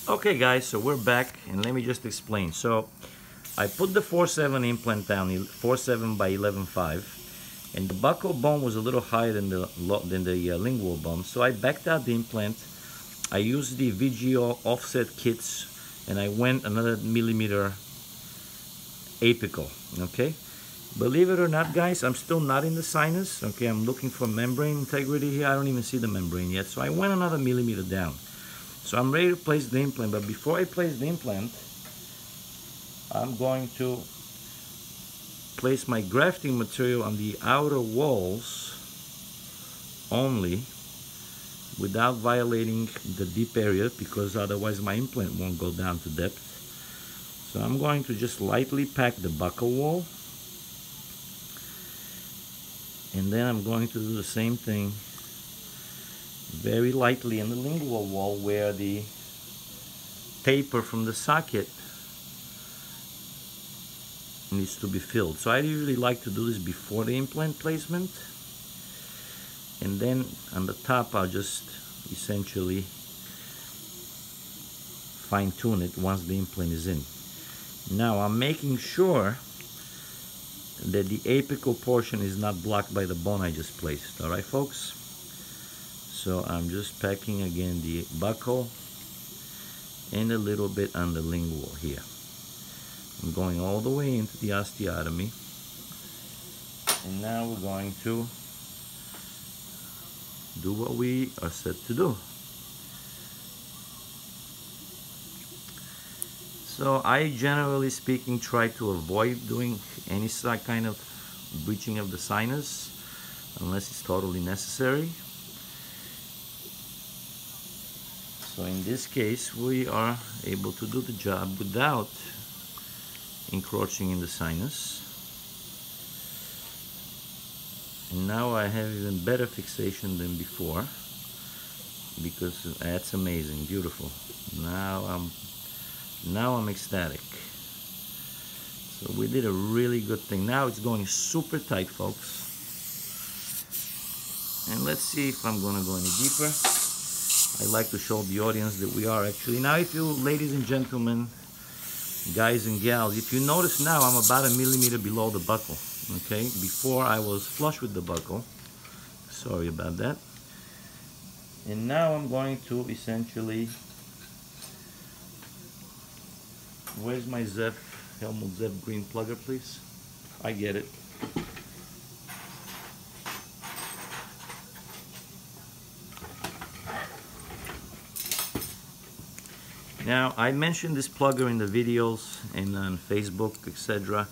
Okay guys, so we're back and let me just explain. So I put the 4/7 implant down, 4/7 by 11.5, and the buccal bone was a little higher than the lingual bone. So I backed out the implant. I used the VGO offset kits and I went another millimeter apical. Okay, believe it or not guys, I'm still not in the sinus. Okay, I'm looking for membrane integrity here. I don't even see the membrane yet, so I went another millimeter down. So I'm ready to place the implant, but before I place the implant, I'm going to place my grafting material on the outer walls only, without violating the deep area, because otherwise my implant won't go down to depth. So I'm going to just lightly pack the buccal wall, and then I'm going to do the same thing very lightly in the lingual wall where the taper from the socket needs to be filled. So I usually like to do this before the implant placement, and then on the top I'll just essentially fine-tune it once the implant is in. Now I'm making sure that the apical portion is not blocked by the bone I just placed. Alright folks? So I'm just packing again the buccal and a little bit on the lingual here. I'm going all the way into the osteotomy, and now we're going to do what we are set to do. So I, generally speaking, try to avoid doing any kind of breaching of the sinus unless it's totally necessary. So in this case, we are able to do the job without encroaching in the sinus. And now I have even better fixation than before, because that's amazing, beautiful. Now I'm ecstatic. So we did a really good thing. Now it's going super tight, folks. And let's see if I'm gonna go any deeper. I like to show the audience that we are actually, now if you, ladies and gentlemen, guys and gals, if you notice now I'm about a millimeter below the buccal. Okay, before I was flush with the buccal. Sorry about that. And now I'm going to essentially, where's my Zepf, Helmut Zepf green plugger, please? I get it. Now, I mentioned this plugger in the videos and on Facebook, etc.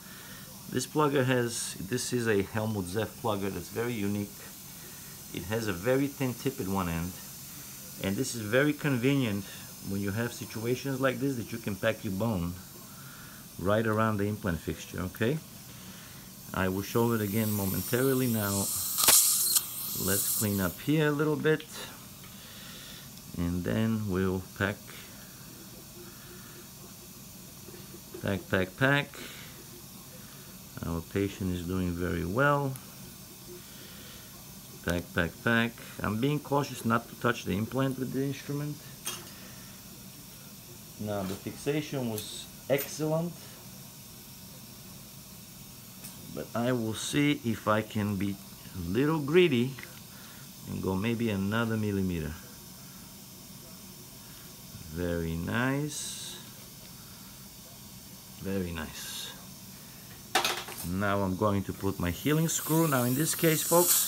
This plugger this is a Helmut Zepf plugger that's very unique. It has a very thin tip at one end, and this is very convenient when you have situations like this, that you can pack your bone right around the implant fixture. Okay, I will show it again momentarily. Now let's clean up here a little bit, and then we'll pack. Our patient is doing very well. Pack. I'm being cautious not to touch the implant with the instrument. Now the fixation was excellent, but I will see if I can be a little greedy and go maybe another millimeter. Very nice. Very nice. Now I'm going to put my healing screw. Now in this case, folks,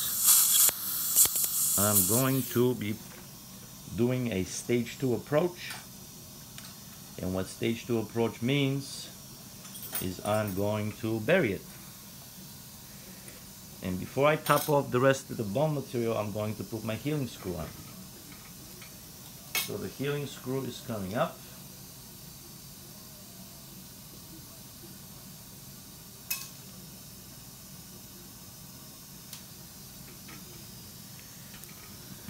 I'm going to be doing a stage 2 approach. And what stage 2 approach means is I'm going to bury it. And before I top off the rest of the bone material, I'm going to put my healing screw on. So the healing screw is coming up.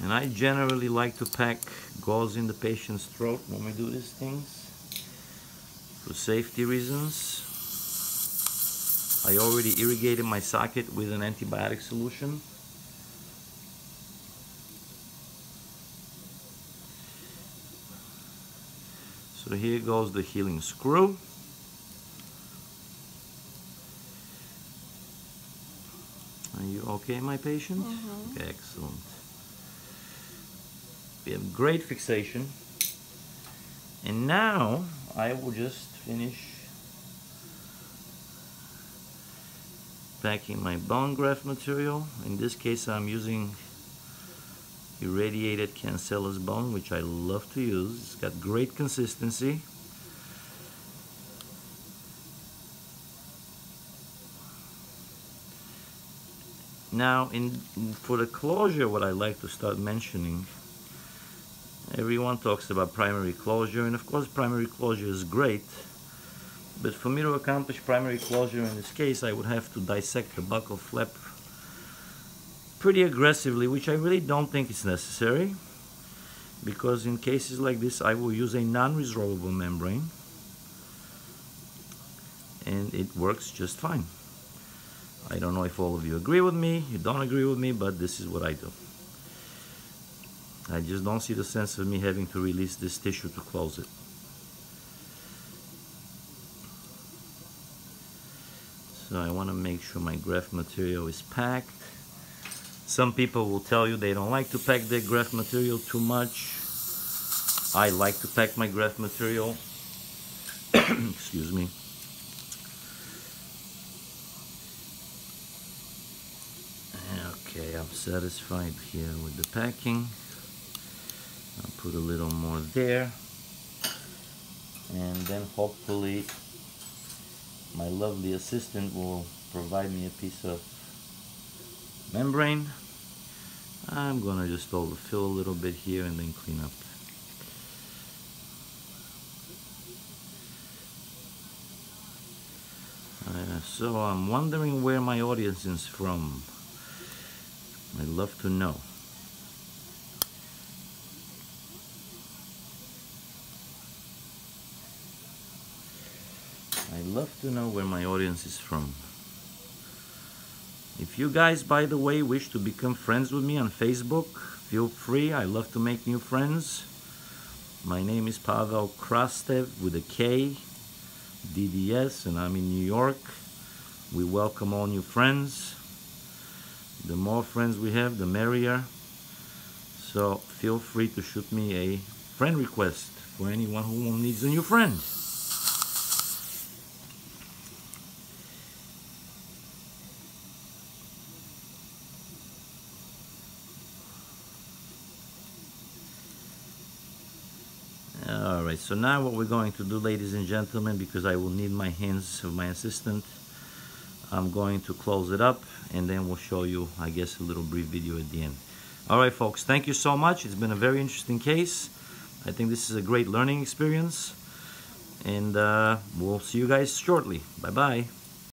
And I generally like to pack gauze in the patient's throat when we do these things, for safety reasons. I already irrigated my socket with an antibiotic solution. So here goes the healing screw. Are you okay, my patient? Okay, excellent. We have great fixation. And now I will just finish packing my bone graft material. In this case, I'm using irradiated cancellous bone, which I love to use. It's got great consistency. Now, for the closure, what I like to start mentioning, everyone talks about primary closure, and of course primary closure is great, but for me to accomplish primary closure in this case, I would have to dissect the buccal flap pretty aggressively, which I really don't think is necessary, because in cases like this I will use a non-resorbable membrane and it works just fine. I don't know if all of you agree with me, you don't agree with me, but this is what I do. I just don't see the sense of me having to release this tissue to close it. So I want to make sure my graft material is packed. Some people will tell you they don't like to pack their graft material too much. I like to pack my graft material. Excuse me. Okay, I'm satisfied here with the packing. I'll put a little more there, and then hopefully my lovely assistant will provide me a piece of membrane. I'm gonna just overfill a little bit here and then clean up. So I'm wondering where my audience is from. I'd love to know. I'd love to know where my audience is from. If you guys, by the way, wish to become friends with me on Facebook, feel free. I love to make new friends. My name is Pavel Krastev with a K, DDS, and I'm in New York. We welcome all new friends. The more friends we have, the merrier. So feel free to shoot me a friend request for anyone who needs a new friend. Alright, so now what we're going to do, ladies and gentlemen, because I will need my hands of my assistant, I'm going to close it up and then we'll show you, I guess, a little brief video at the end. Alright folks, thank you so much. It's been a very interesting case. I think this is a great learning experience, and we'll see you guys shortly. Bye bye.